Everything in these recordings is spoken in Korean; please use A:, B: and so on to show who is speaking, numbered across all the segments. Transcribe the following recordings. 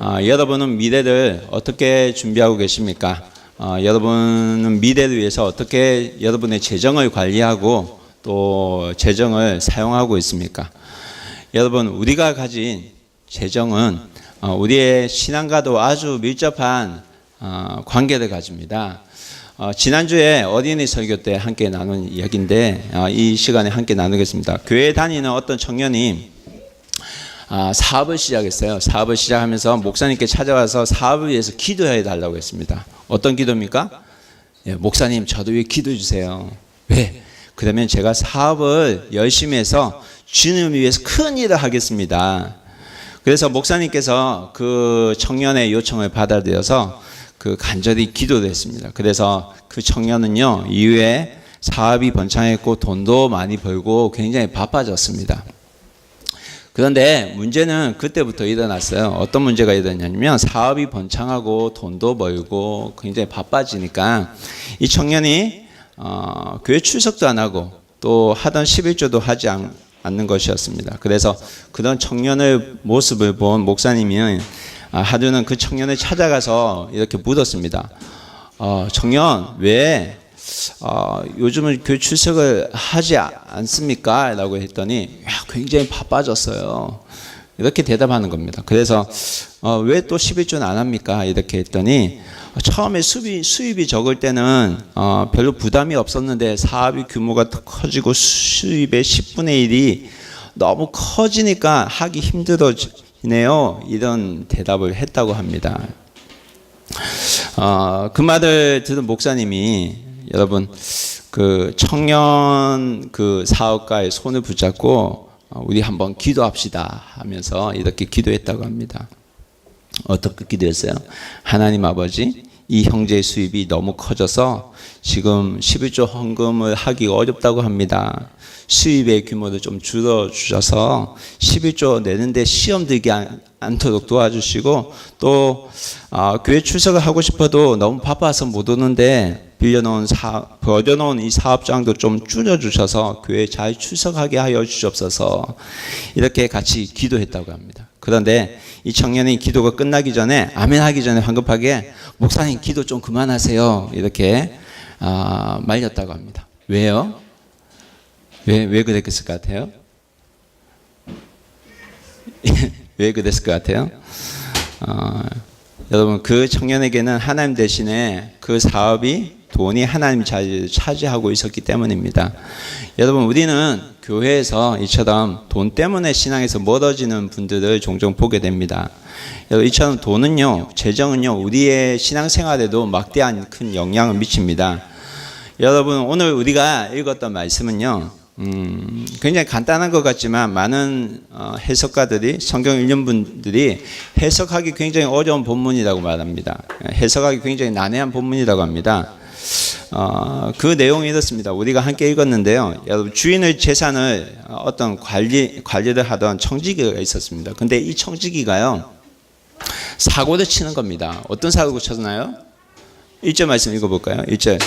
A: 여러분은 미래를 어떻게 준비하고 계십니까? 여러분은 미래를 위해서 어떻게 여러분의 재정을 관리하고 또 재정을 사용하고 있습니까? 여러분, 우리가 가진 재정은 우리의 신앙과도 아주 밀접한 관계를 가집니다. 지난주에 어린이 설교 때 함께 나눈 이야기인데 이 시간에 함께 나누겠습니다. 교회 다니는 어떤 청년이 사업을 시작했어요. 사업을 시작하면서 목사님께 찾아와서 사업을 위해서 기도해 달라고 했습니다. 어떤 기도입니까? 목사님, 저도 위해 기도해 주세요. 왜? 그러면 제가 사업을 열심히 해서 주님을 위해서 큰 일을 하겠습니다. 그래서 목사님께서 그 청년의 요청을 받아들여서 간절히 기도를 했습니다. 그래서 그 청년은요, 이후에 사업이 번창했고 돈도 많이 벌고 굉장히 바빠졌습니다. 그런데 문제는 그때부터 일어났어요. 어떤 문제가 일어났냐면 사업이 번창하고 돈도 벌고 굉장히 바빠지니까 이 청년이 교회 출석도 안 하고 또 하던 11조도 하지 않는 것이었습니다. 그래서 그런 청년의 모습을 본 목사님이 하루는 그 청년을 찾아가서 이렇게 묻었습니다. 청년, 왜 요즘은 교회 출석을 하지 않습니까? 라고 했더니 굉장히 바빠졌어요. 이렇게 대답하는 겁니다. 그래서 왜 또 11조는 안 합니까? 이렇게 했더니 처음에 수입이 적을 때는 별로 부담이 없었는데 사업이 규모가 더 커지고 수입의 10분의 1이 너무 커지니까 하기 힘들어지네요. 이런 대답을 했다고 합니다. 그 말을 들은 목사님이 여러분 그 청년 그 사업가의 손을 붙잡고 우리 한번 기도합시다 하면서 이렇게 기도했다고 합니다. 어떻게 기도했어요? 하나님 아버지, 이 형제의 수입이 너무 커져서 지금 11조 헌금을 하기가 어렵다고 합니다. 수입의 규모를 좀 줄여주셔서 11조 내는데 시험 들게 않도록 도와주시고 또 교회 출석을 하고 싶어도 너무 바빠서 못 오는데 버려놓은 이 사업장도 좀 줄여주셔서 교회 잘 출석하게 하여 주시옵소서. 이렇게 같이 기도했다고 합니다. 그런데 이 청년이 기도가 끝나기 전에 아멘 하기 전에 황급하게 목사님 기도 좀 그만하세요. 이렇게 말렸다고 합니다. 왜요? 왜 그랬을 것 같아요? 왜 그랬을 것 같아요? 여러분, 그 청년에게는 하나님 대신에 그 사업이 돈이 하나님 자리를 차지하고 있었기 때문입니다. 여러분, 우리는 교회에서 이처럼 돈 때문에 신앙에서 멀어지는 분들을 종종 보게 됩니다. 여러분, 이처럼 돈은요, 재정은요, 우리의 신앙생활에도 막대한 큰 영향을 미칩니다. 여러분, 오늘 우리가 읽었던 말씀은요, 굉장히 간단한 것 같지만 많은 해석가들이, 성경 읽는 분들이 해석하기 굉장히 어려운 본문이라고 말합니다. 해석하기 굉장히 난해한 본문이라고 합니다. 그 내용이 이렇습니다. 우리가 함께 읽었는데요. 여러분, 주인의 재산을 어떤 관리를 하던 청지기가 있었습니다. 근데 이 청지기가요, 사고를 치는 겁니다. 어떤 사고를 쳤나요? 1절 말씀 읽어볼까요? 1절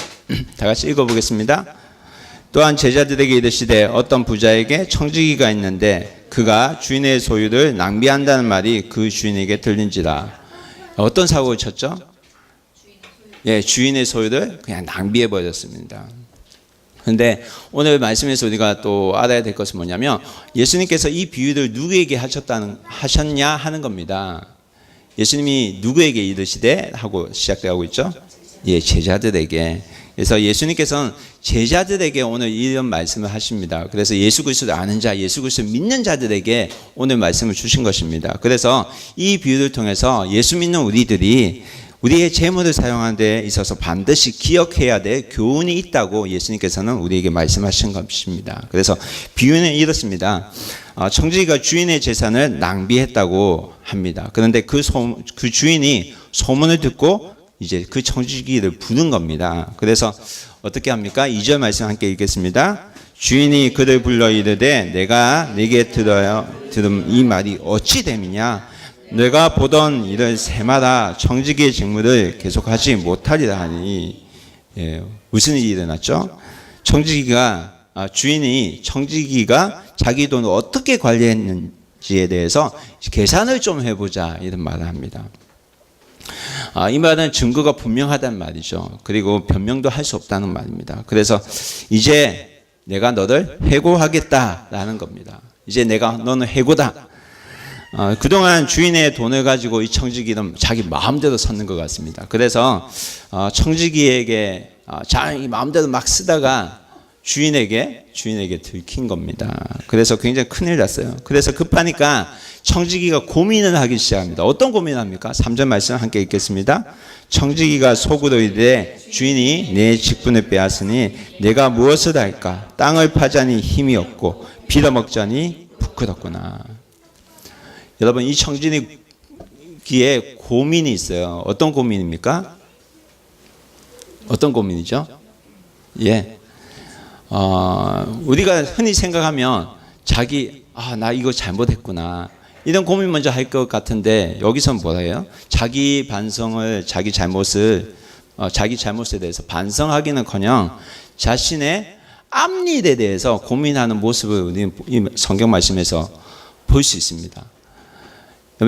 A: 다 같이 읽어보겠습니다. 또한 제자들에게 이르시되 어떤 부자에게 청지기가 있는데 그가 주인의 소유를 낭비한다는 말이 그 주인에게 들린지라. 어떤 사고를 쳤죠? 주인의 소유를 그냥 낭비해 버렸습니다. 그런데 오늘 말씀에서 우리가 또 알아야 될 것은 뭐냐면 예수님께서 이 비유를 누구에게 하셨냐 하는 겁니다. 예수님이 누구에게 이르시되 하고 시작되고 있죠? 제자들에게. 그래서 예수님께서는 제자들에게 오늘 이런 말씀을 하십니다. 그래서 예수 그리스도를 아는 자, 예수 그리스도를 믿는 자들에게 오늘 말씀을 주신 것입니다. 그래서 이 비유를 통해서 예수 믿는 우리들이 우리의 재물을 사용하는 데 있어서 반드시 기억해야 될 교훈이 있다고 예수님께서는 우리에게 말씀하신 것입니다. 그래서 비유는 이렇습니다. 청지기가 주인의 재산을 낭비했다고 합니다. 그런데 그 주인이 소문을 듣고 이제 그 청지기를 부른 겁니다. 그래서 어떻게 합니까? 2절 말씀 함께 읽겠습니다. 주인이 그를 불러 이르되 내가 네게 들은 이 말이 어찌 됨이냐? 내가 보던 이를 세마다 청지기의 직무를 계속하지 못하리라 하니. 무슨 일이 일어났죠? 주인이 청지기가 자기 돈을 어떻게 관리했는지 지에 대해서 계산을 좀 해보자 이런 말을 합니다. 이 말은 증거가 분명하다는 말이죠. 그리고 변명도 할 수 없다는 말입니다. 그래서 이제 내가 너를 해고하겠다라는 겁니다. 이제 너는 해고다. 그동안 주인의 돈을 가지고 이 청지기는 자기 마음대로 썼는 것 같습니다. 그래서 청지기에게 자기 마음대로 막 쓰다가 주인에게 들킨 겁니다. 그래서 굉장히 큰일 났어요. 그래서 급하니까 청지기가 고민을 하기 시작합니다. 어떤 고민을 합니까? 3절 말씀 함께 읽겠습니다. 청지기가 속으로 이르되 주인이 내 직분을 빼앗으니 내가 무엇을 할까? 땅을 파자니 힘이 없고 빌어먹자니 부끄럽구나. 여러분, 이 청지기에 고민이 있어요. 어떤 고민입니까? 어떤 고민이죠? 예. 우리가 흔히 생각하면 나 이거 잘못했구나. 이런 고민 먼저 할 것 같은데 여기서는 뭐예요? 자기 잘못에 대해서 반성하기는커녕 자신의 앞일에 대해서 고민하는 모습을 우리 이 성경 말씀에서 볼 수 있습니다.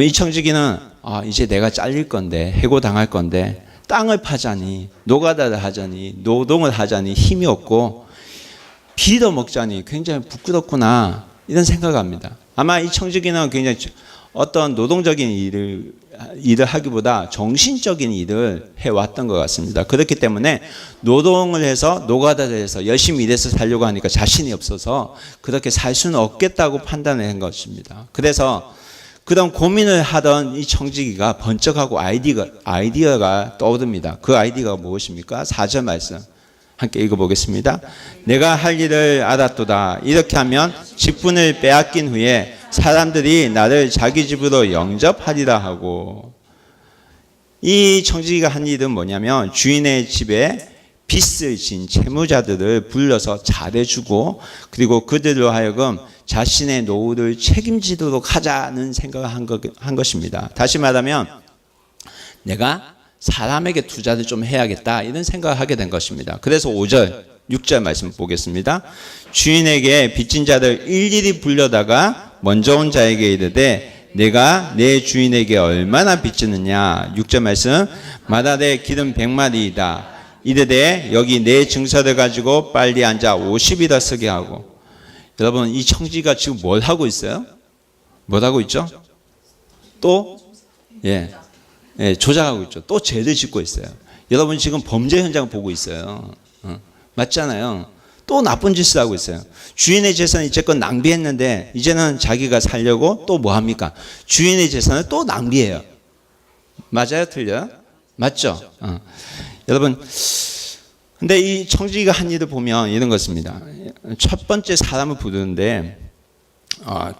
A: 이 청지기는 이제 내가 잘릴 건데, 해고당할 건데 땅을 파자니, 노가다를 하자니, 노동을 하자니 힘이 없고 빌어먹자니 굉장히 부끄럽구나 이런 생각을 합니다. 아마 이 청지기는 굉장히 어떤 노동적인 일을 하기보다 정신적인 일을 해왔던 것 같습니다. 그렇기 때문에 노동을 해서 노가다를 해서 열심히 일해서 살려고 하니까 자신이 없어서 그렇게 살 수는 없겠다고 판단을 한 것입니다. 그래서 그런 고민을 하던 이 청지기가 번쩍하고 아이디어가 떠오릅니다. 그 아이디어가 무엇입니까? 4절 말씀 함께 읽어보겠습니다. 내가 할 일을 알았도다. 이렇게 하면 직분을 빼앗긴 후에 사람들이 나를 자기 집으로 영접하리라 하고. 이 청지기가 한 일은 뭐냐면 주인의 집에 빚을 진 채무자들을 불러서 잘해주고 그리고 그들로 하여금 자신의 노후를 책임지도록 하자는 생각을 한 것입니다. 다시 말하면 내가 사람에게 투자를 좀 해야겠다 이런 생각을 하게 된 것입니다. 그래서 5절 6절 말씀 보겠습니다. 주인에게 빚진 자를 일일이 불려다가 먼저 온 자에게 이르되 내가 내 주인에게 얼마나 빚지느냐. 6절 말씀 마다에 기름 100마리이다. 이르되 여기 내 증서를 가지고 빨리 앉아 50이라 쓰게 하고. 여러분, 이 청지가 지금 뭘 하고 있어요? 뭘 하고 있죠? 또 조작하고 있죠. 또 죄를 짓고 있어요. 여러분 지금 범죄 현장을 보고 있어요. 맞잖아요. 또 나쁜 짓을 하고 있어요. 주인의 재산을 이제껏 낭비했는데 이제는 자기가 살려고 또 뭐 합니까? 주인의 재산을 또 낭비해요. 맞아요? 틀려요? 맞죠? 여러분, 근데 이 청지기가 한 일을 보면 이런 것입니다. 첫 번째 사람을 부르는데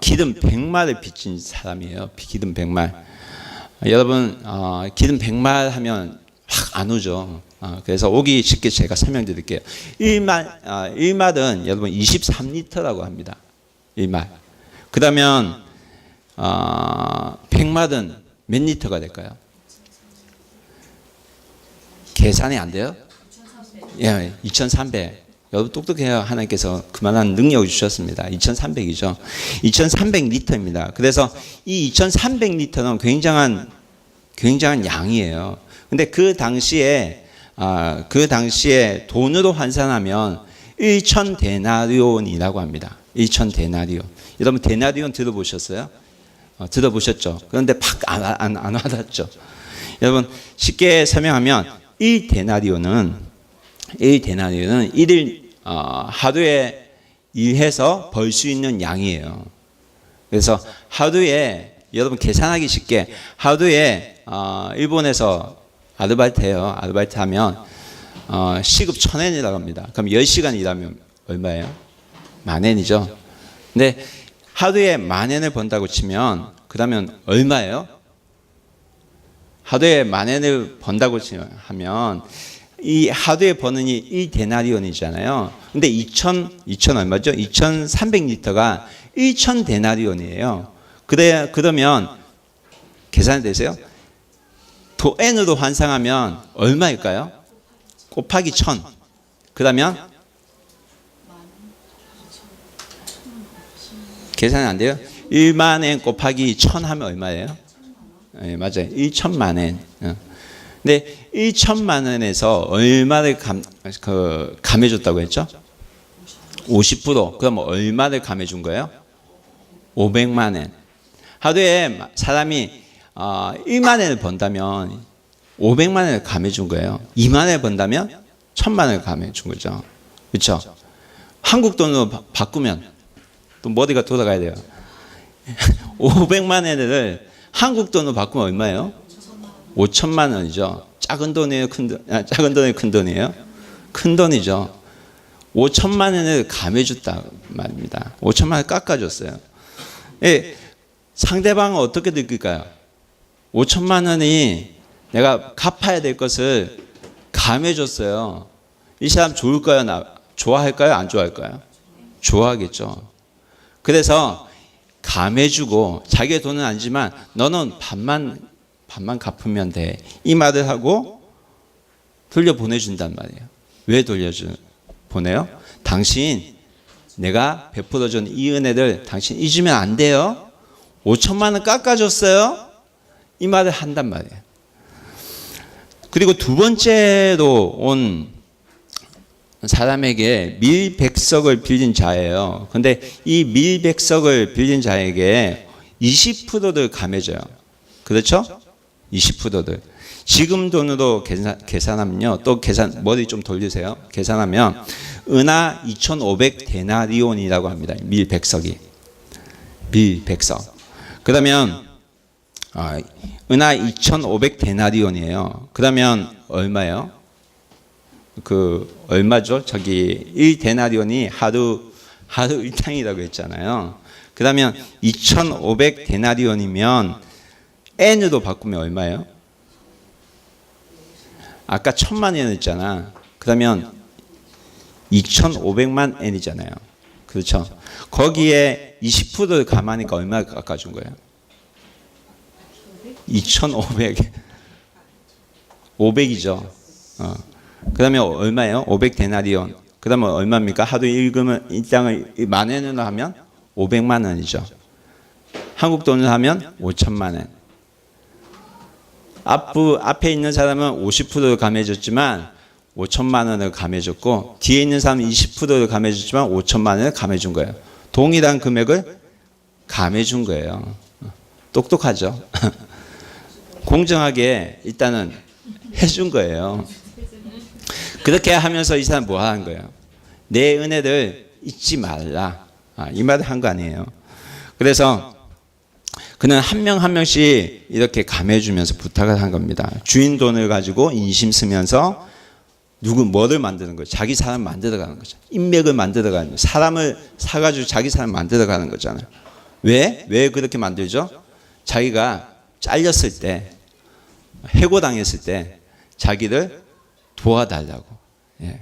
A: 기름 100마를 빚진 사람이에요. 기름 100말. 여러분 기름 100말 하면 확 안 오죠. 그래서 오기 쉽게 제가 설명드릴게요. 1말은 여러분 23리터라고 합니다. 1말. 그러면 100말은 몇 리터가 될까요? 계산이 안 돼요? 2300. 여러분 똑똑해요. 하나님께서 그만한 능력을 주셨습니다. 2300이죠. 2300리터입니다. 그래서 이 2300리터는 굉장한 양이에요. 근데 그 당시에 돈으로 환산하면 1000데나리온이라고 합니다. 1000데나리온. 여러분 데나리온 들어보셨어요? 들어보셨죠? 그런데 팍 안 와닿죠. 여러분 쉽게 설명하면 1데나리온은 하루에 일해서 벌 수 있는 양이에요. 그래서 하루에 여러분 계산하기 쉽게 하루에 일본에서 아르바이트해요. 아르바이트 하면 시급 1000엔이라고 합니다. 그럼 10시간 일하면 얼마예요? 10,000엔이죠. 근데 하루에 10,000엔을 번다고 치면 그러면 얼마예요? 하루에 10,000엔을 번다고 하면 이 하루에 버는 이 1데나리온이잖아요. 근데 2,000 얼마죠? 2,300리터가 1,000데나리온이에요. 그러면 계산이 되세요? 도엔으로 환산하면 얼마일까요? 곱하기 1000. 그러면 계산이 안 돼요? 1만 엔 곱하기 1000 하면 얼마예요? 네, 맞아요. 1천만 엔. 근데 1천만 원에서 얼마를 감해줬다고 했죠? 50%. 그럼 얼마를 감해준 거예요? 500만 엔. 하루에 사람이 1만 엔을 번다면 500만 원을 감해준 거예요. 2만 원을 번다면 1000만 원을 감해준 거죠. 그렇죠? 한국 돈으로 바꾸면 또 머리가 돌아가야 돼요. 500만 원을 한국 돈으로 바꾸면 얼마예요? 5천만 원이죠. 작은 돈이에요? 작은 돈이에요? 큰 돈이에요? 큰 돈이죠. 5천만 원을 감해줬다 말입니다. 5천만 원을 깎아줬어요. 예, 상대방은 어떻게 느낄까요? 5천만 원이 내가 갚아야 될 것을 감해줬어요. 이 사람 좋을까요? 좋아할까요? 안 좋아할까요? 좋아하겠죠. 그래서 감해주고 자기의 돈은 아니지만 너는 반만 갚으면 돼. 이 말을 하고 돌려보내준단 말이에요. 왜 보내요? 당신 내가 베풀어준 이 은혜를 당신 잊으면 안 돼요. 5천만 원 깎아줬어요. 이 말을 한단 말이에요. 그리고 두 번째로 온 사람에게 밀백석을 빌린 자예요. 근데 이 밀백석을 빌린 자에게 20%를 감해줘요. 그렇죠? 20%를. 지금 돈으로 계산하면요. 또 머리 좀 돌리세요. 계산하면 은하 2,500 데나리온이라고 합니다. 밀백석이. 밀백석. 그러면 은하 2,500 데나리온이에요. 그러면 얼마예요? 얼마죠? 저기 1 데나리온이 하루 일당이라고 했잖아요. 그러면 2,500 데나리온이면 N으로 바꾸면 얼마예요? 아까 1,000만 엔 했잖아. 그러면 2,500만 N이잖아요. 그렇죠? 거기에 20%를 감하니까 얼마 깎아준 거예요? 2,500. 500이죠. 그러면 얼마예요? 500 데나리온. 그러면 얼마입니까? 하루 일당을 10,000엔으로 하면 500만 원이죠. 한국 돈으로 하면 5천만 원. 앞에 있는 사람은 50%를 감해줬지만 5천만 원을 감해줬고 뒤에 있는 사람은 20%를 감해줬지만 5천만 원을 감해준 거예요. 동일한 금액을 감해준 거예요. 똑똑하죠? 공정하게 일단은 해준 거예요. 그렇게 하면서 이 사람 뭐 하는 거예요? 내 은혜를 잊지 말라. 이 말을 한 거 아니에요. 그래서 그는 한 명 한 명씩 이렇게 감해주면서 부탁을 한 겁니다. 주인 돈을 가지고 인심 쓰면서 뭐를 만드는 거예요? 자기 사람 만들어가는 거죠. 인맥을 만들어가는 거예요. 사람을 사가지고 자기 사람 만들어가는 거잖아요. 왜? 왜 그렇게 만들죠? 자기가 잘렸을 때, 해고당했을 때 자기를 도와달라고. 예.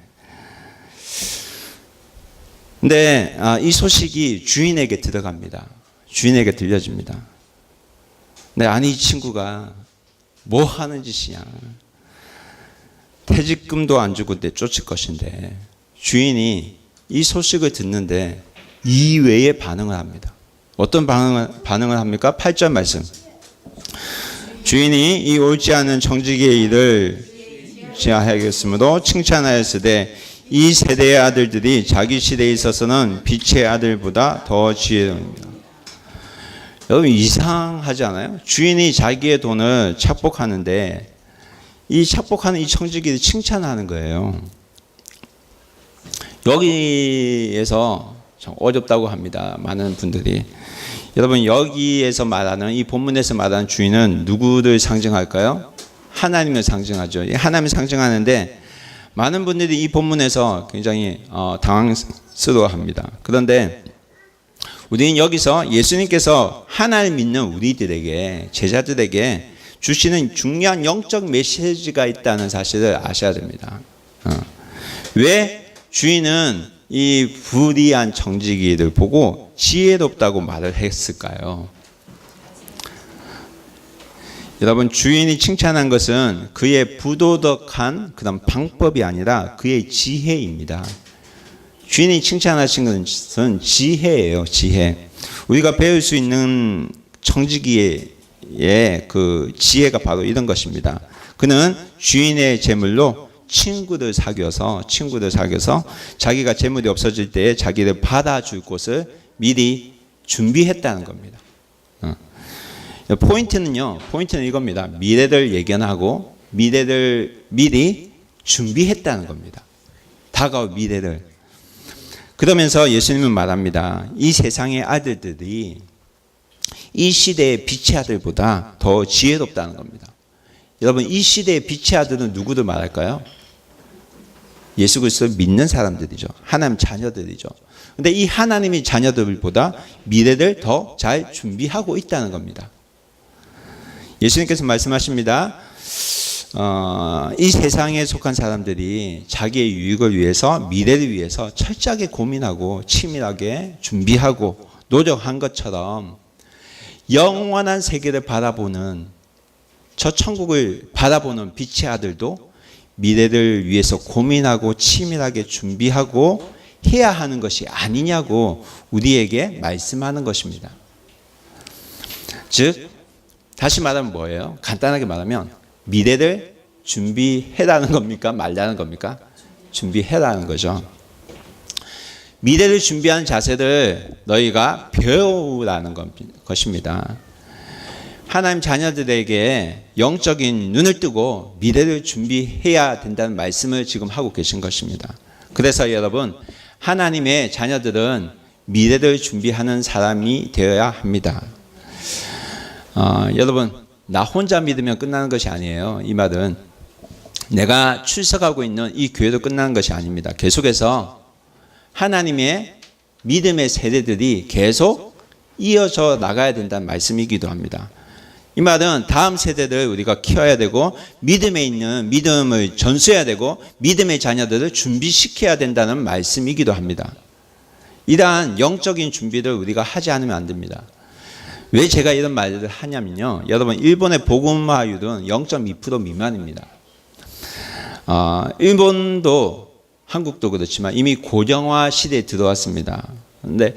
A: 근데 이 소식이 주인에게 들어갑니다. 주인에게 들려집니다. 근데 아니 이 친구가 뭐 하는 짓이야. 퇴직금도 안 주고 내쫓을 것인데 주인이 이 소식을 듣는데 이외의 반응을 합니다. 어떤 반응을 합니까? 8절 말씀. 주인이 이 옳지 않은 청지기의 일을 지하하겠으므로 칭찬하였으되 이 세대의 아들들이 자기 시대에 있어서는 빛의 아들보다 더 지혜로웁니다. 여러분 이상하지 않아요? 주인이 자기의 돈을 착복하는데 이 착복하는 이 청지기를 칭찬하는 거예요. 여기에서 참 어렵다고 합니다. 많은 분들이. 여러분 여기에서 말하는 이 본문에서 말하는 주인은 누구를 상징할까요? 하나님을 상징하죠. 하나님을 상징하는데 많은 분들이 이 본문에서 굉장히 당황스러워합니다. 그런데 우리는 여기서 예수님께서 하나님 믿는 우리들에게 제자들에게 주시는 중요한 영적 메시지가 있다는 사실을 아셔야 됩니다. 왜 주인은 이 불의한 청지기를 보고 지혜롭다고 말을 했을까요? 여러분 것은 칭찬한 것은 그의 부도덕한 그런 방법이 아니라 그의 지혜입니다. 주인이 칭찬하신 것은 지혜예요. 지혜. 우리가 배울 수 있는 청지기의 그 지혜가 바로 이런 것입니다. 그는 주인의 재물로 친구들 사귀어서 자기가 재물이 없어질 때 자기를 받아줄 곳을 미리 준비했다는 겁니다. 포인트는 이겁니다. 미래를 예견하고 미래를 미리 준비했다는 겁니다. 다가올 미래를. 그러면서 예수님은 말합니다. 이 세상의 아들들이 이 시대의 빛의 아들보다 더 지혜롭다는 겁니다. 여러분, 이 시대의 빛의 아들은 누구를 말할까요? 예수 그리스도를 믿는 사람들이죠. 하나님 자녀들이죠. 근데 이 하나님의 자녀들보다 미래를 더 잘 준비하고 있다는 겁니다. 예수님께서 말씀하십니다. 이 세상에 속한 사람들이 자기의 유익을 위해서, 미래를 위해서 철저하게 고민하고 치밀하게 준비하고 노력한 것처럼 영원한 세계를 바라보는, 저 천국을 바라보는 빛의 아들도 미래를 위해서 고민하고 치밀하게 준비하고 해야 하는 것이 아니냐고 우리에게 말씀하는 것입니다. 즉, 다시 말하면 뭐예요? 간단하게 말하면 미래를 준비해라는 겁니까? 말라는 겁니까? 준비해라는 거죠. 미래를 준비하는 자세를 너희가 배우라는 것입니다. 하나님 자녀들에게 영적인 눈을 뜨고 미래를 준비해야 된다는 말씀을 지금 하고 계신 것입니다. 그래서 여러분, 하나님의 자녀들은 미래를 준비하는 사람이 되어야 합니다. 여러분, 나 혼자 믿으면 끝나는 것이 아니에요. 이 말은 내가 출석하고 있는 이 교회도 끝나는 것이 아닙니다. 계속해서 하나님의 믿음의 세대들이 계속 이어져 나가야 된다는 말씀이기도 합니다. 이 말은 다음 세대를 우리가 키워야 되고 믿음에 있는 믿음을 전수해야 되고 믿음의 자녀들을 준비시켜야 된다는 말씀이기도 합니다. 이러한 영적인 준비를 우리가 하지 않으면 안 됩니다. 왜 제가 이런 말을 하냐면요. 여러분, 일본의 복음화율은 0.2% 미만입니다. 일본도 한국도 그렇지만 이미 고령화 시대에 들어왔습니다. 근데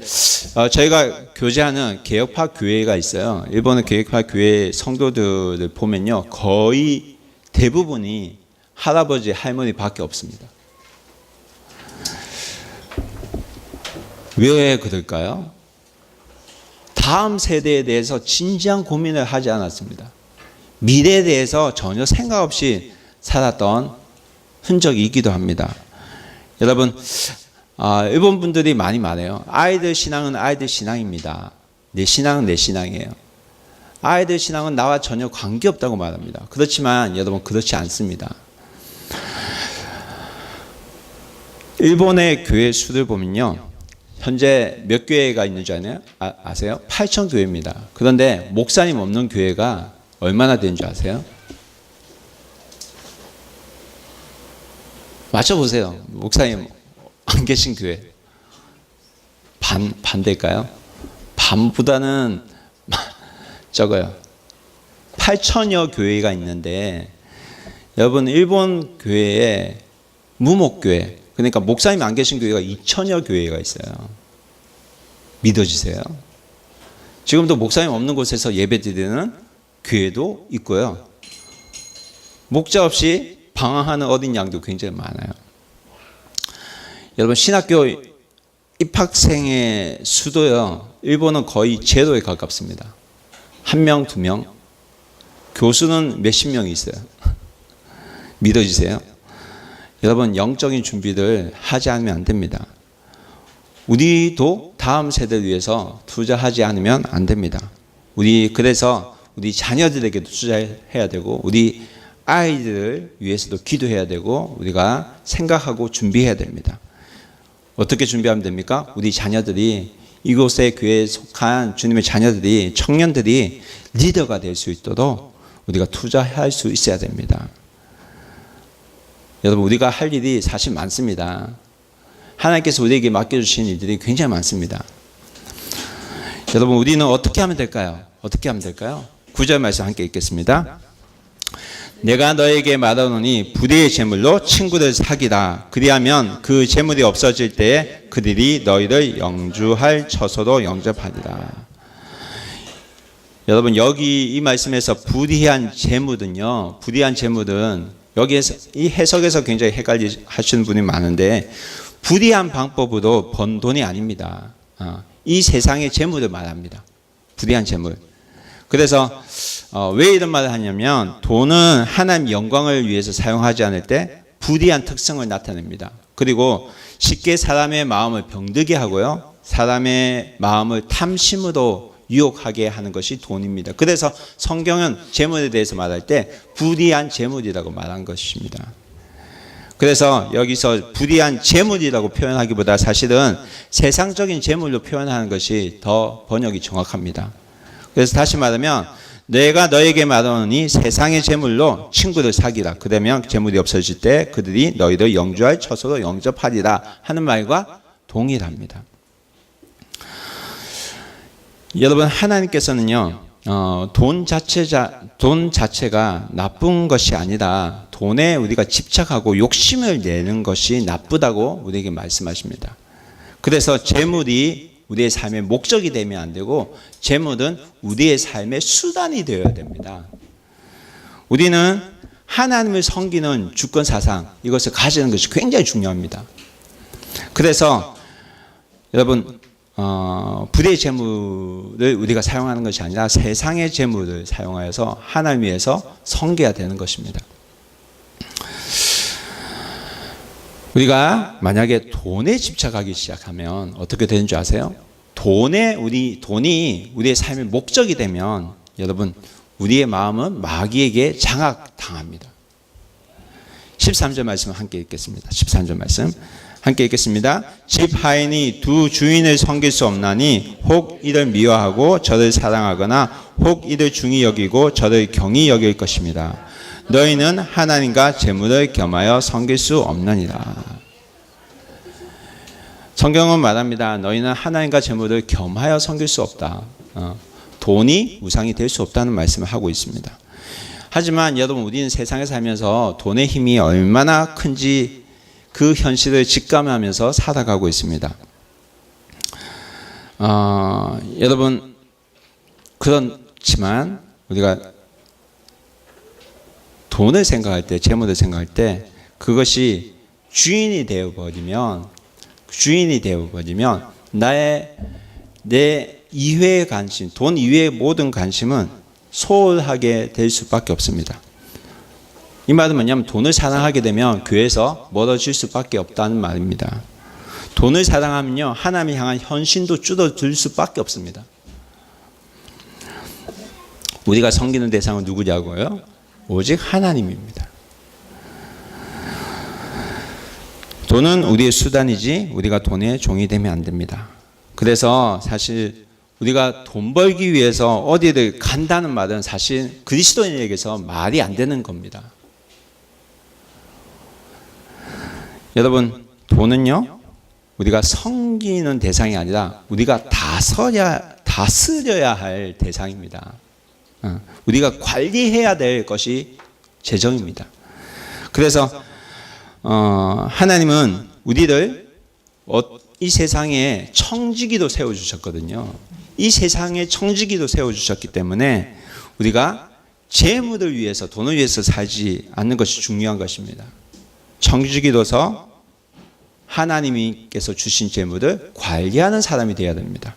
A: 저희가 교제하는 개혁파 교회가 있어요. 일본의 개혁파 교회 성도들을 보면요, 거의 대부분이 할아버지 할머니밖에 없습니다. 왜 그럴까요? 다음 세대에 대해서 진지한 고민을 하지 않았습니다. 미래에 대해서 전혀 생각 없이 살았던 흔적이 있기도 합니다. 여러분, 일본 분들이 많이 말해요. 아이들 신앙은 아이들 신앙입니다. 내 신앙은 내 신앙이에요. 아이들 신앙은 나와 전혀 관계없다고 말합니다. 그렇지만 여러분, 그렇지 않습니다. 일본의 교회 수를 보면요, 현재 몇 교회가 있는 줄 아세요? 8천 교회입니다. 그런데 목사님 없는 교회가 얼마나 되는 줄 아세요? 맞춰보세요. 목사님 안 계신 교회. 반대일까요? 반보다는 적어요. 8천여 교회가 있는데, 여러분, 일본 교회에 무목교회, 그러니까 목사님 안 계신 교회가 2천여 교회가 있어요. 믿어지세요? 지금도 목사님 없는 곳에서 예배드리는 교회도 있고요. 목자 없이 방황하는 어린 양도 굉장히 많아요. 여러분, 신학교 입학생의 수도요, 일본은 거의 제로에 가깝습니다. 1명, 2명. 교수는 몇십 명이 있어요. 믿어지세요? 여러분, 영적인 준비를 하지 않으면 안 됩니다. 우리도 다음 세대를 위해서 투자하지 않으면 안 됩니다. 그래서 우리 자녀들에게도 투자해야 되고, 우리 아이들을 위해서도 기도해야 되고, 우리가 생각하고 준비해야 됩니다. 어떻게 준비하면 됩니까? 우리 자녀들이, 이곳의 교회에 속한 주님의 자녀들이, 청년들이 리더가 될 수 있도록 우리가 투자할 수 있어야 됩니다. 여러분, 우리가 할 일이 사실 많습니다. 하나님께서 우리에게 맡겨주신 일들이 굉장히 많습니다. 여러분, 우리는 어떻게 하면 될까요? 어떻게 하면 될까요? 9절 말씀 함께 읽겠습니다. 내가 너에게 말하노니 불의의 재물로 친구를 사귀라. 그리하면 그 재물이 없어질 때에 그들이 너희를 영주할 처소로 영접하리라. 여러분 여기 이 말씀에서 불의한 재물은요. 불의한 재물은 여기에서 이 해석에서 굉장히 헷갈리시는 분이 많은데 불의한 방법으로 번 돈이 아닙니다. 이 세상의 재물을 말합니다. 불의한 재물. 그래서 왜 이런 말을 하냐면 돈은 하나님 영광을 위해서 사용하지 않을 때 불의한 특성을 나타냅니다. 그리고 쉽게 사람의 마음을 병들게 하고요. 사람의 마음을 탐심으로 유혹하게 하는 것이 돈입니다. 그래서 성경은 재물에 대해서 말할 때 불의한 재물이라고 말한 것입니다. 그래서 여기서 불의한 재물이라고 표현하기보다 사실은 세상적인 재물로 표현하는 것이 더 번역이 정확합니다. 그래서 다시 말하면 내가 너에게 말하노니 세상의 재물로 친구를 사귀라. 그러면 재물이 없어질 때 그들이 너희를 영주할 처소로 영접하리라 하는 말과 동일합니다. 여러분 하나님께서는요 돈 자체가 나쁜 것이 아니라 돈에 우리가 집착하고 욕심을 내는 것이 나쁘다고 우리에게 말씀하십니다. 그래서 재물이 우리의 삶의 목적이 되면 안 되고 재물은 우리의 삶의 수단이 되어야 됩니다. 우리는 하나님을 섬기는 주권 사상 이것을 가지는 것이 굉장히 중요합니다. 그래서 여러분 불의의 재물을 우리가 사용하는 것이 아니라 세상의 재물을 사용하여서 하나님 위해서 섬겨야 되는 것입니다. 우리가 만약에 돈에 집착하기 시작하면 어떻게 되는 줄 아세요? 돈이 우리의 삶의 목적이 되면 여러분 우리의 마음은 마귀에게 장악당합니다. 13절 말씀 함께 읽겠습니다. 13절 말씀 함께 읽겠습니다. 집 하인이 두 주인을 섬길 수 없나니 혹 이를 미워하고 저를 사랑하거나 혹 이를 중히 여기고 저를 경히 여길 것입니다. 너희는 하나님과 재물을 겸하여 섬길 수 없느니라. 성경은 말합니다. 너희는 하나님과 재물을 겸하여 섬길 수 없다. 돈이 우상이 될 수 없다는 말씀을 하고 있습니다. 하지만 여러분 우리는 세상에 살면서 돈의 힘이 얼마나 큰지 그 현실을 직감하면서 살아가고 있습니다. 여러분 그렇지만 우리가 돈을 생각할 때, 재물을 생각할 때 그것이 주인이 되어버리면 내 이외의 관심, 돈 이외의 모든 관심은 소홀하게 될 수밖에 없습니다. 이 말은 뭐냐면 돈을 사랑하게 되면 교회에서 멀어질 수밖에 없다는 말입니다. 돈을 사랑하면요 하나님을 향한 헌신도 줄어들 수밖에 없습니다. 우리가 섬기는 대상은 누구냐고요? 오직 하나님입니다. 돈은 우리의 수단이지 우리가 돈의 종이 되면 안 됩니다. 그래서 사실 우리가 돈 벌기 위해서 어디를 간다는 말은 사실 그리스도인에게서 말이 안 되는 겁니다. 여러분 돈은요 우리가 섬기는 대상이 아니라 우리가 다스려야 할 대상입니다. 우리가 관리해야 될 것이 재정입니다. 그래서 하나님은 우리를 이 세상에 청지기로 세워주셨거든요. 이 세상에 청지기로 세워주셨기 때문에 우리가 재물을 위해서 돈을 위해서 살지 않는 것이 중요한 것입니다. 청지기로서 하나님께서 주신 재물을 관리하는 사람이 되어야 됩니다.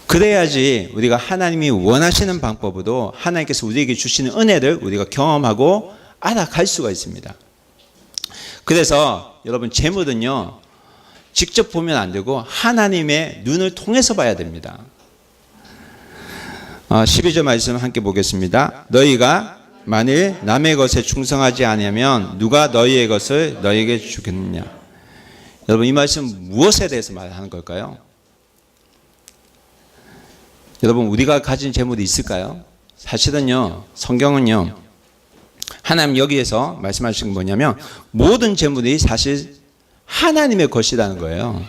A: 그래야지 우리가 하나님이 원하시는 방법으로 하나님께서 우리에게 주시는 은혜를 우리가 경험하고 알아갈 수가 있습니다. 그래서 여러분 재물은요 직접 보면 안 되고 하나님의 눈을 통해서 봐야 됩니다. 12절 말씀 함께 보겠습니다. 너희가 만일 남의 것에 충성하지 않으면 누가 너희의 것을 너희에게 주겠느냐. 여러분 이 말씀 무엇에 대해서 말하는 걸까요? 여러분 우리가 가진 재물이 있을까요? 사실은요 성경은요 하나님 여기에서 말씀하신 건 뭐냐면 모든 재물이 사실 하나님의 것이라는 거예요.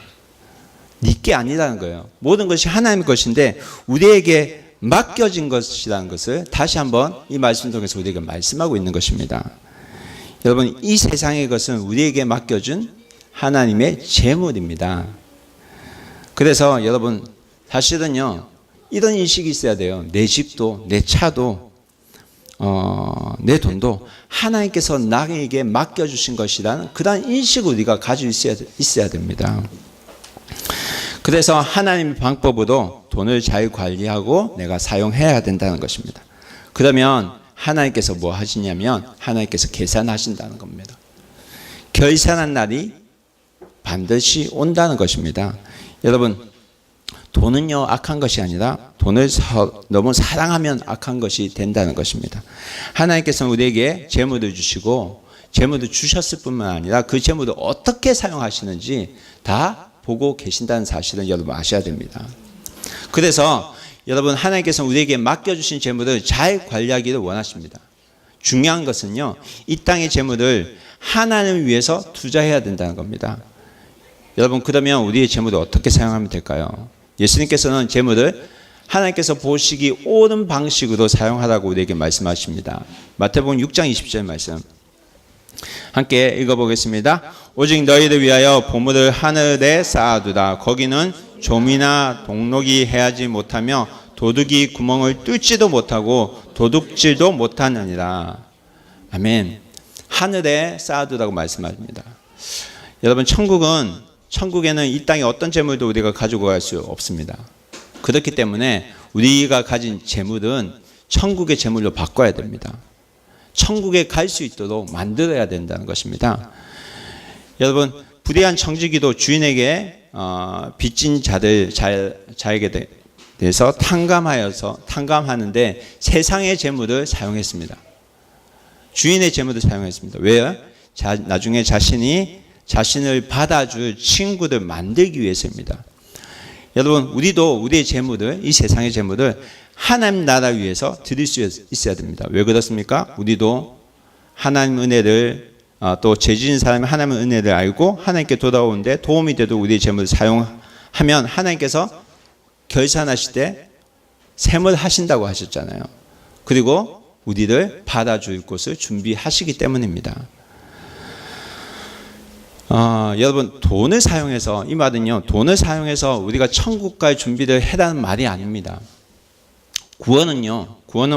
A: 네 게 아니라는 거예요. 모든 것이 하나님의 것인데 우리에게 맡겨진 것이라는 것을 다시 한번 이 말씀 통해서 우리에게 말씀하고 있는 것입니다. 여러분 이 세상의 것은 우리에게 맡겨준 하나님의 재물입니다. 그래서 여러분 사실은요 이런 인식이 있어야 돼요. 내 집도, 내 차도, 내 돈도 하나님께서 나에게 맡겨주신 것이라는 그런 인식을 우리가 가지고 있어야 됩니다. 그래서 하나님의 방법으로 돈을 잘 관리하고 내가 사용해야 된다는 것입니다. 그러면 하나님께서 뭐 하시냐면 하나님께서 계산하신다는 겁니다. 결산한 날이 반드시 온다는 것입니다. 여러분, 돈은요 악한 것이 아니라 돈을 너무 사랑하면 악한 것이 된다는 것입니다. 하나님께서는 우리에게 재물을 주시고 재물을 주셨을 뿐만 아니라 그 재물을 어떻게 사용하시는지 다 보고 계신다는 사실을 여러분 아셔야 됩니다. 그래서 여러분, 하나님께서는 우리에게 맡겨주신 재물을 잘 관리하기를 원하십니다. 중요한 것은요, 이 땅의 재물을 하나님을 위해서 투자해야 된다는 겁니다. 여러분, 그러면 우리의 재물을 어떻게 사용하면 될까요? 예수님께서는 재물을 하나님께서 보시기 옳은 방식으로 사용하라고 우리에게 말씀하십니다. 마태복음 6장 20절 말씀 함께 읽어보겠습니다. 오직 너희를 위하여 보물을 하늘에 쌓아두라. 거기는 좀이나 동록이 해하지 못하며 도둑이 구멍을 뚫지도 못하고 도둑질도 못하느니라. 아멘. 하늘에 쌓아두라고 말씀하십니다. 여러분, 천국에는 이 땅에 어떤 재물도 우리가 가지고 갈 수 없습니다. 그렇기 때문에 우리가 가진 재물은 천국의 재물로 바꿔야 됩니다. 천국에 갈 수 있도록 만들어야 된다는 것입니다. 여러분, 불의한 청지기도 주인에게 빚진 자에게 대해서 탕감하는데 세상의 재물을 사용했습니다. 주인의 재물을 사용했습니다. 왜요? 나중에 자신을 받아줄 친구들 만들기 위해서입니다. 여러분, 우리도 우리의 재물을, 이 세상의 재물을 하나님 나라 위해서 드릴 수 있어야 됩니다. 왜 그렇습니까? 우리도 하나님 은혜를 또 죄지은 사람이 하나님의 은혜를 알고 하나님께 돌아오는데 도움이 돼도 우리의 재물을 사용하면 하나님께서 결산하실 때 셈을 하신다고 하셨잖아요. 그리고 우리를 받아줄 곳을 준비하시기 때문입니다. 여러분, 돈을 사용해서, 이 말은요, 돈을 사용해서 우리가 천국 갈 준비를 해라는 말이 아닙니다. 구원은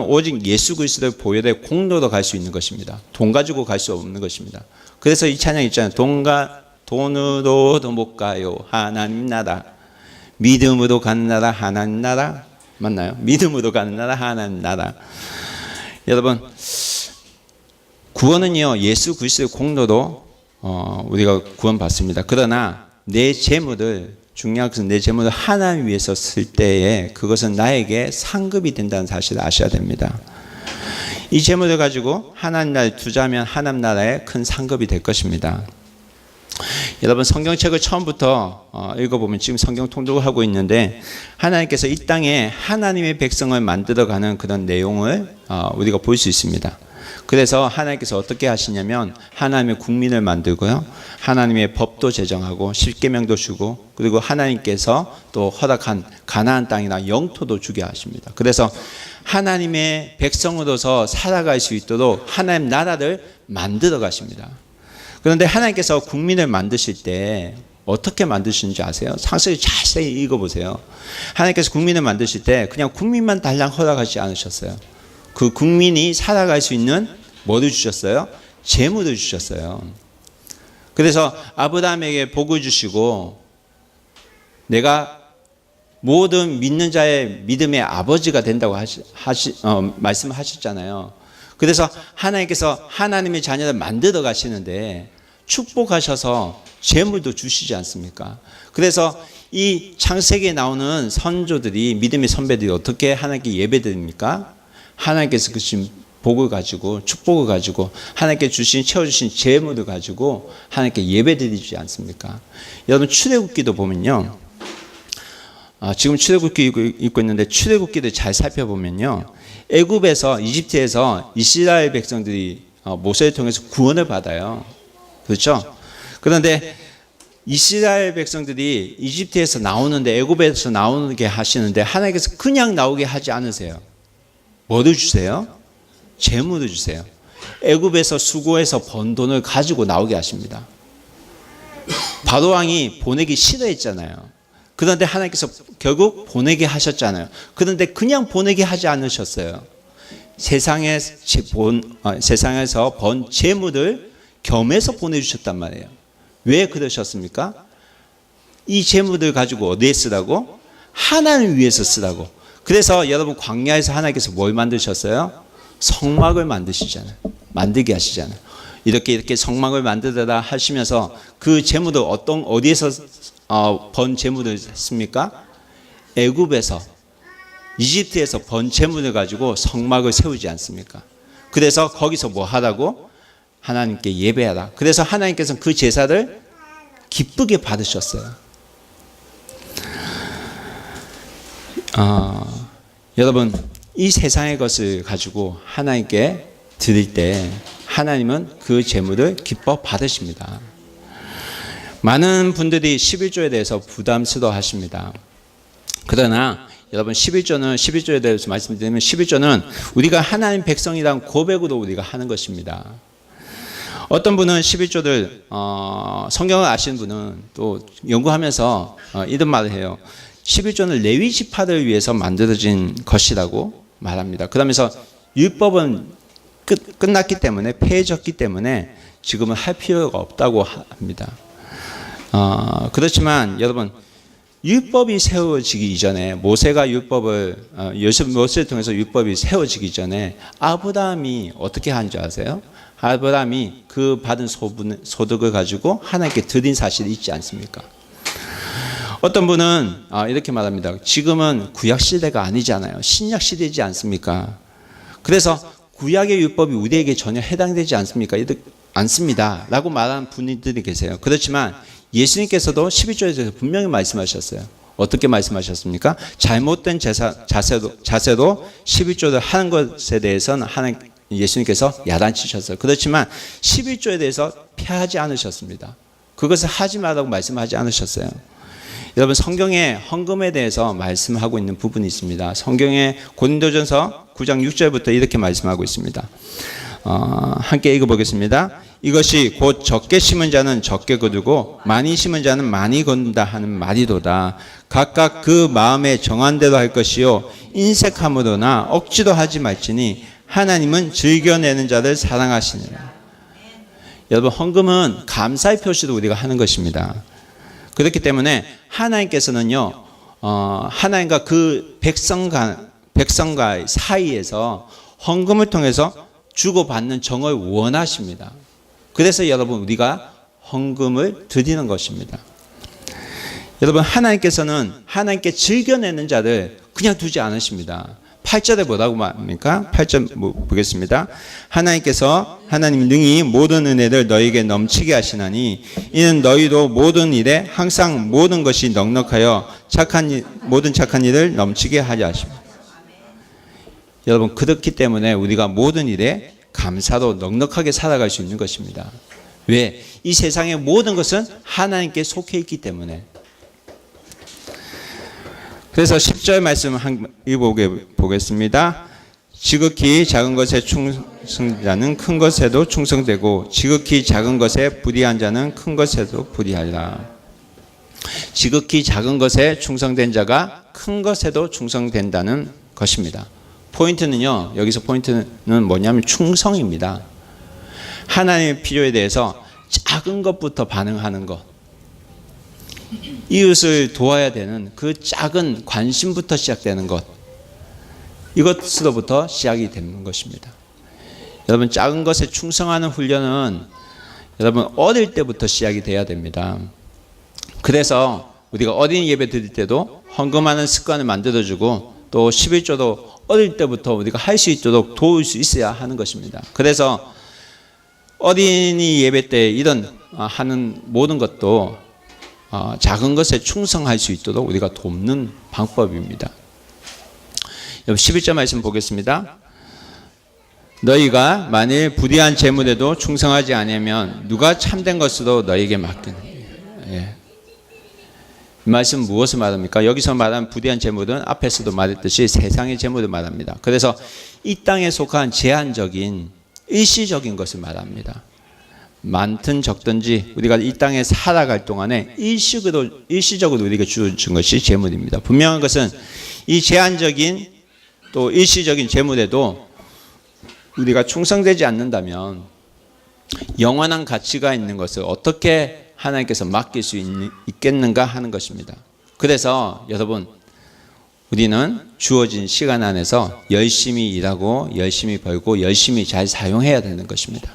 A: 오직 예수 그리스도의 보혈의 공로로 갈 수 있는 것입니다. 돈 가지고 갈 수 없는 것입니다. 그래서 이 찬양 있잖아요. 돈으로도 못 가요 하나님 나라. 믿음으로 가는 나라 하나님 나라. 맞나요? 믿음으로 가는 나라 하나님 나라. 여러분, 구원은요 예수 그리스도의 공로로 우리가 구원받습니다. 그러나 내 재물을, 중요한 것은 내 재물을 하나님 위해서 쓸 때에 그것은 나에게 상급이 된다는 사실을 아셔야 됩니다. 이 재물을 가지고 하나님 나라에 투자하면 하나님 나라에 큰 상급이 될 것입니다. 여러분, 성경책을 처음부터 읽어보면 지금 성경 통독을 하고 있는데 하나님께서 이 땅에 하나님의 백성을 만들어가는 그런 내용을 우리가 볼 수 있습니다. 그래서 하나님께서 어떻게 하시냐면 하나님의 국민을 만들고요, 하나님의 법도 제정하고 십계명도 주고, 그리고 하나님께서 또 허락한 가나안 땅이나 영토도 주게 하십니다. 그래서 하나님의 백성으로서 살아갈 수 있도록 하나님 나라를 만들어 가십니다. 그런데 하나님께서 국민을 만드실 때 어떻게 만드시는지 아세요? 상세히 자세히 읽어보세요. 하나님께서 국민을 만드실 때 그냥 국민만 달랑 허락하지 않으셨어요. 그 국민이 살아갈 수 있는 뭐를 주셨어요? 재물을 주셨어요. 그래서 아브라함에게 복을 주시고 내가 모든 믿는 자의 믿음의 아버지가 된다고 말씀하셨잖아요. 그래서 하나님께서 하나님의 자녀를 만들어 가시는데 축복하셔서 재물도 주시지 않습니까? 그래서 이 창세기에 나오는 선조들이, 믿음의 선배들이 어떻게 하나님께 예배드립니까? 하나님께서 주신 복을 가지고, 축복을 가지고, 하나님께 채워주신 재물을 가지고 하나님께 예배드리지 않습니까? 여러분, 출애굽기도 보면요, 지금 출애굽기 읽고 있는데 출애굽기를 잘 살펴보면요, 애굽에서, 이집트에서 이스라엘 백성들이 모세를 통해서 구원을 받아요. 그렇죠? 그런데 이스라엘 백성들이 이집트에서 나오는데, 애굽에서 나오게 하시는데 하나님께서 그냥 나오게 하지 않으세요. 뭐를 주세요? 재물을 주세요. 애굽에서 수고해서 번 돈을 가지고 나오게 하십니다. 바로 왕이 보내기 싫어했잖아요. 그런데 하나님께서 결국 보내게 하셨잖아요. 그런데 그냥 보내게 하지 않으셨어요. 세상에서 번 재물을 겸해서 보내주셨단 말이에요. 왜 그러셨습니까? 이 재물을 가지고 어디에 쓰라고? 하나님 위해서 쓰라고. 그래서 여러분 광야에서 하나님께서 뭘 만드셨어요? 성막을 만들게 하시잖아요. 이렇게 성막을 만들어라 하시면서 그 재물을 어디에서 번 재물을 했습니까? 애굽에서, 이집트에서 번 재물을 가지고 성막을 세우지 않습니까? 그래서 거기서 뭐 하라고? 하나님께 예배하라. 그래서 하나님께서는 그 제사를 기쁘게 받으셨어요. 여러분, 이 세상의 것을 가지고 하나님께 드릴 때 하나님은 그 재물을 기뻐 받으십니다. 많은 분들이 11조에 대해서 부담스러워 하십니다. 그러나 여러분 11조에 대해서 말씀드리면 11조는 우리가 하나님 백성이란 고백으로 우리가 하는 것입니다. 어떤 분은 11조를 성경을 아시는 분은 또 연구하면서 이런 말을 해요. 11조는 레위 지파를 위해서 만들어진 것이라고 말합니다. 그러면서 율법은 끝났기 때문에 폐해졌기 때문에 지금은 할 필요가 없다고 합니다. 그렇지만 여러분 율법이 세워지기 이전에 모세를 통해서 율법이 세워지기 전에 아브라함이 어떻게 한 줄 아세요? 아브라함이 그 받은 소득을 가지고 하나님께 드린 사실이 있지 않습니까? 어떤 분은 이렇게 말합니다. 지금은 구약 시대가 아니잖아요. 신약 시대이지 않습니까? 그래서 구약의 율법이 우리에게 전혀 해당되지 않습니다. 라고 말하는 분들이 계세요. 그렇지만 예수님께서도 11조에서 분명히 말씀하셨어요. 어떻게 말씀하셨습니까? 잘못된 자세로 11조를 하는 것에 대해서는 예수님께서 야단치셨어요. 그렇지만 11조에 대해서 피하지 않으셨습니다. 그것을 하지 말라고 말씀하지 않으셨어요. 여러분 성경에 헌금에 대해서 말씀하고 있는 부분이 있습니다. 성경에 고린도전서 9장 6절부터 이렇게 말씀하고 있습니다. 함께 읽어보겠습니다. 이것이 곧 적게 심은 자는 적게 거두고 많이 심은 자는 많이 거둔다 하는 말이로다. 각각 그 마음에 정한 대로 할 것이요 인색함으로나 억지로 하지 말지니 하나님은 즐겨내는 자를 사랑하시느니라. 여러분 헌금은 감사의 표시로 우리가 하는 것입니다. 그렇기 때문에 하나님께서는요 하나님과 그 백성과의 사이에서 헌금을 통해서 주고받는 정을 원하십니다. 그래서 여러분 우리가 헌금을 드리는 것입니다. 여러분 하나님께서는 하나님께 즐겨내는 자를 그냥 두지 않으십니다. 8절에 뭐라고 말합니까? 8절 보겠습니다. 하나님 능히 모든 은혜를 너희에게 넘치게 하시나니 이는 너희도 모든 일에 항상 모든 것이 넉넉하여 모든 착한 일을 넘치게 하려 하십니다. 여러분 그렇기 때문에 우리가 모든 일에 감사로 넉넉하게 살아갈 수 있는 것입니다. 왜? 이 세상의 모든 것은 하나님께 속해 있기 때문에. 그래서 10절 말씀 읽어보겠습니다. 지극히 작은 것에 충성자는 큰 것에도 충성되고 지극히 작은 것에 불의한 자는 큰 것에도 불의하리라. 지극히 작은 것에 충성된 자가 큰 것에도 충성된다는 것입니다. 포인트는요, 여기서 포인트는 뭐냐면 충성입니다. 하나님의 필요에 대해서 작은 것부터 반응하는 것. 이웃을 도와야 되는 그 작은 관심부터 시작되는 것. 이것으로부터 시작이 되는 것입니다. 여러분 작은 것에 충성하는 훈련은 여러분 어릴 때부터 시작이 돼야 됩니다. 그래서 우리가 어린이 예배 드릴 때도 헌금하는 습관을 만들어주고 또 11조도 어릴 때부터 우리가 할 수 있도록 도울 수 있어야 하는 것입니다. 그래서 어린이 예배 때 이런 하는 모든 것도 작은 것에 충성할 수 있도록 우리가 돕는 방법입니다. 11절 말씀 보겠습니다. 너희가 만일 불의한 재물에도 충성하지 아니하면 누가 참된 것으로 너희에게 맡기느냐. 예. 이 말씀 무엇을 말합니까? 여기서 말한 불의한 재물은 앞에서도 말했듯이 세상의 재물을 말합니다. 그래서 이 땅에 속한 제한적인 일시적인 것을 말합니다. 많든 적든지 우리가 이 땅에 살아갈 동안에 일시적으로 우리가 주어진 것이 재물입니다. 분명한 것은 이 제한적인 또 일시적인 재물에도 우리가 충성되지 않는다면 영원한 가치가 있는 것을 어떻게 하나님께서 맡길 수 있겠는가 하는 것입니다. 그래서 여러분, 우리는 주어진 시간 안에서 열심히 일하고 열심히 벌고 열심히 잘 사용해야 되는 것입니다.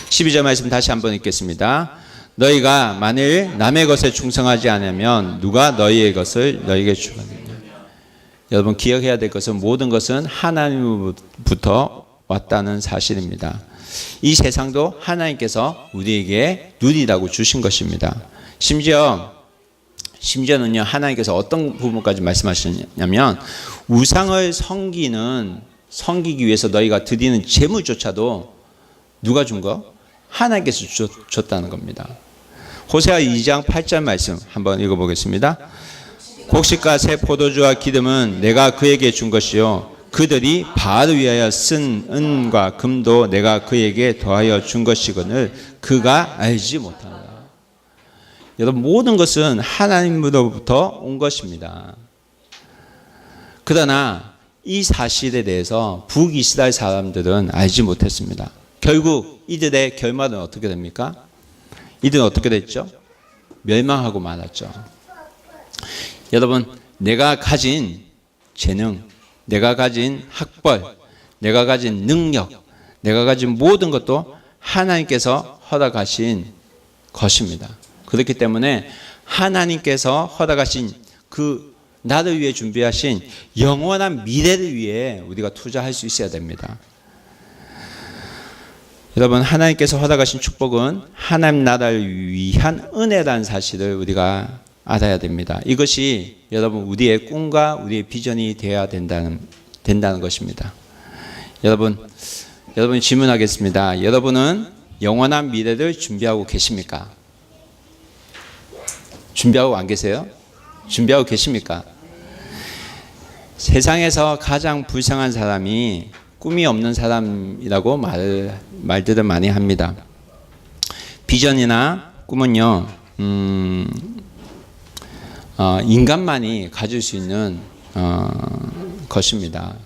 A: 12절 말씀 다시 한번 읽겠습니다. 너희가 만일 남의 것에 충성하지 않으면 누가 너희의 것을 너희에게 주겠느냐. 여러분, 기억해야 될 것은 모든 것은 하나님으로부터 왔다는 사실입니다. 이 세상도 하나님께서 우리에게 누리라고 주신 것입니다. 심지어는요, 하나님께서 어떤 부분까지 말씀하셨냐면 우상을 섬기기 위해서 너희가 드리는 재물조차도 누가 준 거? 하나님께서 줬다는 겁니다. 호세아 2장 8절 말씀 한번 읽어보겠습니다. 곡식과 새 포도주와 기름은 내가 그에게 준 것이요 그들이 바알을 위하여 쓴 은과 금도 내가 그에게 더하여 준 것이거늘 그가 알지 못한다. 여러분, 모든 것은 하나님으로부터 온 것입니다. 그러나 이 사실에 대해서 북이스라엘 사람들은 알지 못했습니다. 결국 이들의 결말은 어떻게 됩니까? 이들은 어떻게 됐죠? 멸망하고 말았죠. 여러분, 내가 가진 재능, 내가 가진 학벌, 내가 가진 능력, 내가 가진 모든 것도 하나님께서 허락하신 것입니다. 그렇기 때문에 하나님께서 허락하신 그 나를 위해 준비하신 영원한 미래를 위해 우리가 투자할 수 있어야 됩니다. 여러분, 하나님께서 허락하신 축복은 하나님 나라를 위한 은혜라는 사실을 우리가 알아야 됩니다. 이것이 여러분 우리의 꿈과 우리의 비전이 되어야 된다는 것입니다. 여러분 질문하겠습니다. 여러분은 영원한 미래를 준비하고 계십니까? 준비하고 안 계세요? 준비하고 계십니까? 세상에서 가장 불쌍한 사람이 꿈이 없는 사람이라고 말들을 많이 합니다. 비전이나 꿈은요, 인간만이 가질 수 있는 것입니다.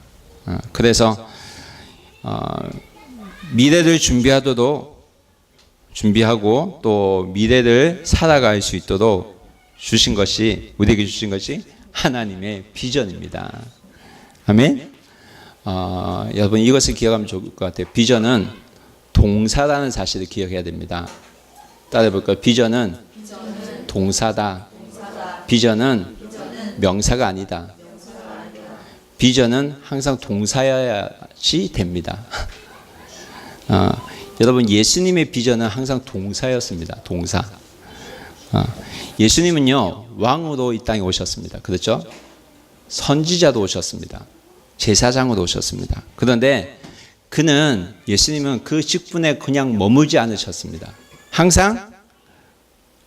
A: 그래서 미래를 준비하고 또 미래를 살아갈 수 있도록 우리에게 주신 것이 하나님의 비전입니다. 아멘. 여러분, 이것을 기억하면 좋을 것 같아요. 비전은 동사라는 사실을 기억해야 됩니다. 따라해볼까요? 비전은 동사다. 비전은 명사가 아니다. 비전은 항상 동사여야지 됩니다. 여러분, 예수님의 비전은 항상 동사였습니다. 동사. 예수님은요, 왕으로 이 땅에 오셨습니다. 그렇죠? 선지자도 오셨습니다. 제사장으로 오셨습니다. 그런데 예수님은 그 직분에 그냥 머물지 않으셨습니다. 항상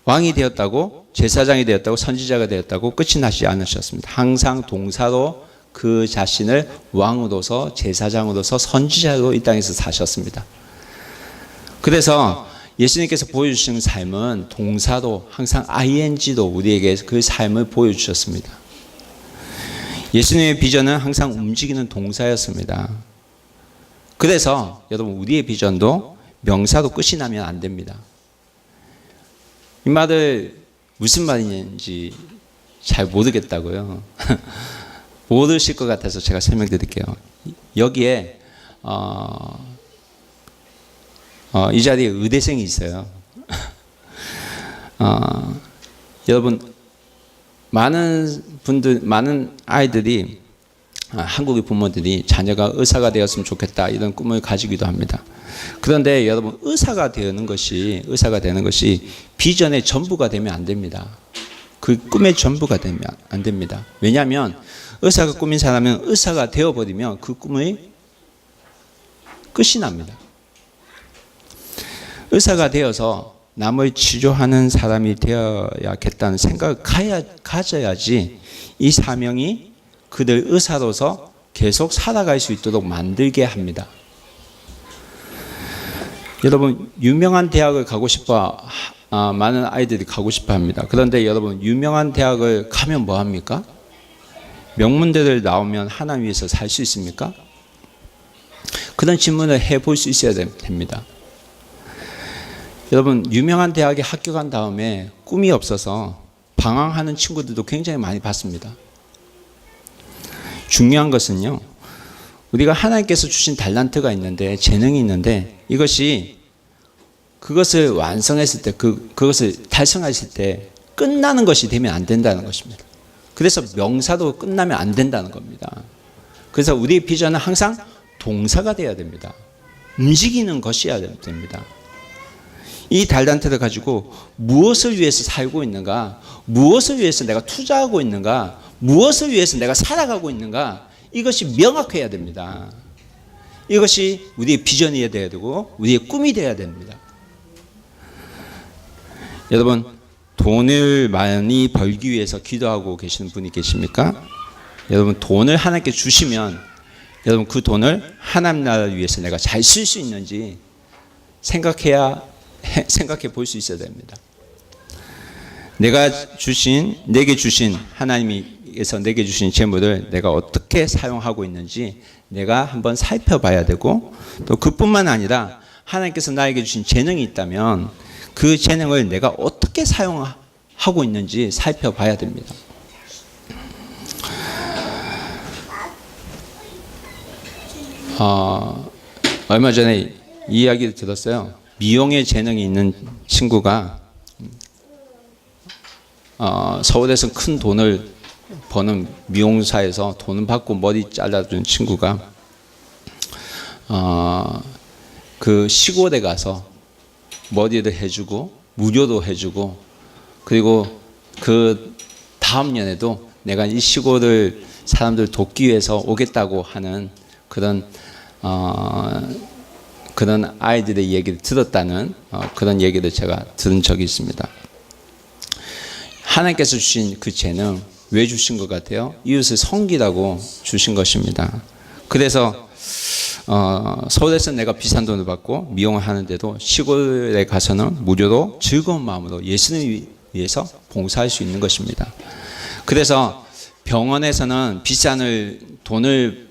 A: 왕이 되었다고, 제사장이 되었다고, 선지자가 되었다고 끝이 나지 않으셨습니다. 항상 동사로 그 자신을 왕으로서, 제사장으로서, 선지자로 이 땅에서 사셨습니다. 그래서 예수님께서 보여주신 삶은 동사로 항상 ing로 우리에게 그 삶을 보여주셨습니다. 예수님의 비전은 항상 움직이는 동사였습니다. 그래서 여러분, 우리의 비전도 명사로 끝이 나면 안 됩니다. 이 말을 무슨 말인지 잘 모르겠다고요. 모르실 것 같아서 제가 설명드릴게요. 여기에 이 자리에 의대생이 있어요. 여러분, 많은 아이들이, 한국의 부모들이 자녀가 의사가 되었으면 좋겠다 이런 꿈을 가지기도 합니다. 그런데 여러분, 의사가 되는 것이 비전의 전부가 되면 안 됩니다. 그 꿈의 전부가 되면 안 됩니다. 왜냐하면 의사가 꾸민 사람은 의사가 되어버리면 그 꿈의 끝이 납니다. 의사가 되어서 남을 치료하는 사람이 되어야겠다는 생각을 가져야지 이 사명이 그들 의사로서 계속 살아갈 수 있도록 만들게 합니다. 여러분 유명한 대학을 가고 싶어 많은 아이들이 가고 싶어 합니다. 그런데 여러분 유명한 대학을 가면 뭐 합니까? 명문대를 나오면 하나님 위해서 살 수 있습니까? 그런 질문을 해볼 수 있어야 됩니다. 여러분 유명한 대학에 합격한 다음에 꿈이 없어서 방황하는 친구들도 굉장히 많이 봤습니다. 중요한 것은요, 우리가 하나님께서 주신 달란트가 있는데, 재능이 있는데, 이것이 그것을 완성했을 때, 그것을 달성했을 때 끝나는 것이 되면 안 된다는 것입니다. 그래서 명사도 끝나면 안 된다는 겁니다. 그래서 우리의 비전은 항상 동사가 되어야 됩니다. 움직이는 것이어야 됩니다. 이 달란트를 가지고 무엇을 위해서 살고 있는가, 무엇을 위해서 내가 투자하고 있는가, 무엇을 위해서 내가 살아가고 있는가, 이것이 명확해야 됩니다. 이것이 우리의 비전이 되어야 되고 우리의 꿈이 되어야 됩니다. 여러분 돈을 많이 벌기 위해서 기도하고 계시는 분이 계십니까? 여러분 돈을 하나님께 주시면 여러분 그 돈을 하나님 나라를 위해서 내가 잘 쓸 수 있는지 생각해 볼 수 있어야 됩니다. 내게 주신 하나님께서 내게 주신 재물을 내가 어떻게 사용하고 있는지 내가 한번 살펴봐야 되고, 또 그뿐만 아니라 하나님께서 나에게 주신 재능이 있다면 그 재능을 내가 어떻게 사용하고 있는지 살펴봐야 됩니다. 얼마 전에 이 이야기를 들었어요. 미용에 재능이 있는 친구가 서울에서 큰 돈을 버는 미용사에서 돈을 받고 머리 잘라준 친구가 그 시골에 가서 머리를 해주고 무료도 해주고, 그리고 그 다음 년에도 내가 이 시골을 사람들 돕기 위해서 오겠다고 하는 그런 아이들의 얘기를 들었다는 그런 얘기를 제가 들은 적이 있습니다. 하나님께서 주신 그 재능 왜 주신 것 같아요? 이웃을 섬기라고 주신 것입니다. 그래서 서울에서 내가 비싼 돈을 받고 미용을 하는데도 시골에 가서는 무료로 즐거운 마음으로 예수님을 위해서 봉사할 수 있는 것입니다. 그래서 병원에서는 비싼 돈을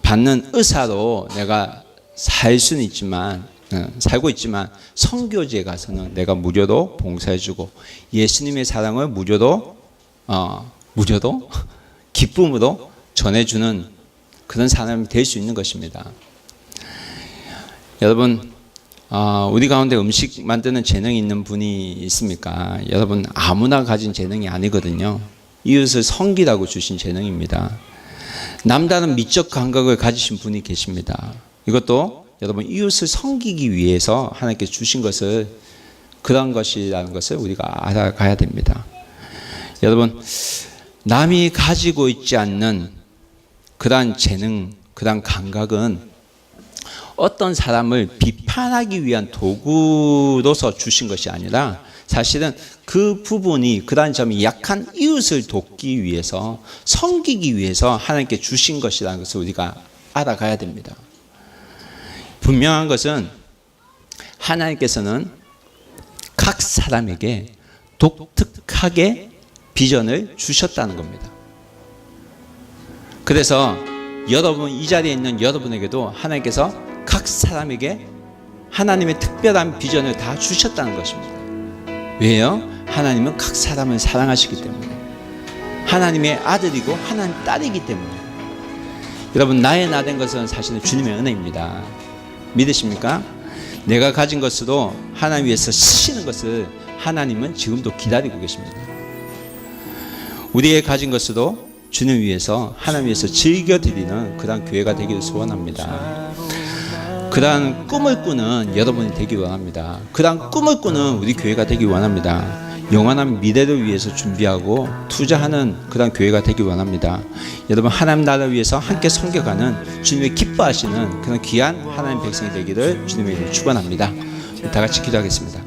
A: 받는 의사로 내가 살 수는 있지만, 살고 있지만 선교지에 가서는 내가 무료로 봉사해주고 예수님의 사랑을 무료로 기쁨으로 전해주는 그런 사람이 될 수 있는 것입니다. 여러분 우리 가운데 음식 만드는 재능이 있는 분이 있습니까? 여러분 아무나 가진 재능이 아니거든요. 이웃을 섬기라고 주신 재능입니다. 남다른 미적 감각을 가지신 분이 계십니다. 이것도 여러분 이웃을 섬기기 위해서 하나님께 주신 것을, 그런 것이라는 것을 우리가 알아가야 됩니다. 여러분 남이 가지고 있지 않는 그러한 재능, 그러한 감각은 어떤 사람을 비판하기 위한 도구로서 주신 것이 아니라 사실은 그 부분이, 그러한 점이 약한 이웃을 돕기 위해서, 섬기기 위해서 하나님께 주신 것이라는 것을 우리가 알아가야 됩니다. 분명한 것은 하나님께서는 각 사람에게 독특하게 비전을 주셨다는 겁니다. 그래서 여러분, 이 자리에 있는 여러분에게도 하나님께서 각 사람에게 하나님의 특별한 비전을 다 주셨다는 것입니다. 왜요? 하나님은 각 사람을 사랑하시기 때문에, 하나님의 아들이고 하나님 딸이기 때문에. 여러분 나의 나 된 것은 사실은 주님의 은혜입니다. 믿으십니까? 내가 가진 것으로 하나님 위해서 쓰시는 것을 하나님은 지금도 기다리고 계십니다. 우리의 가진 것으로 주님 위해서, 하나님 위해서 즐겨드리는 그러한 교회가 되기를 소원합니다. 그러한 꿈을 꾸는 여러분이 되기 원합니다. 그러한 꿈을 꾸는 우리 교회가 되기 원합니다. 영원한 미래를 위해서 준비하고 투자하는 그런 교회가 되기 원합니다. 여러분 하나님 나라를 위해서 함께 섬겨가는 주님의 기뻐하시는 그런 귀한 하나님 백성이 되기를 주님의 이름으로 축원합니다. 다 같이 기도하겠습니다.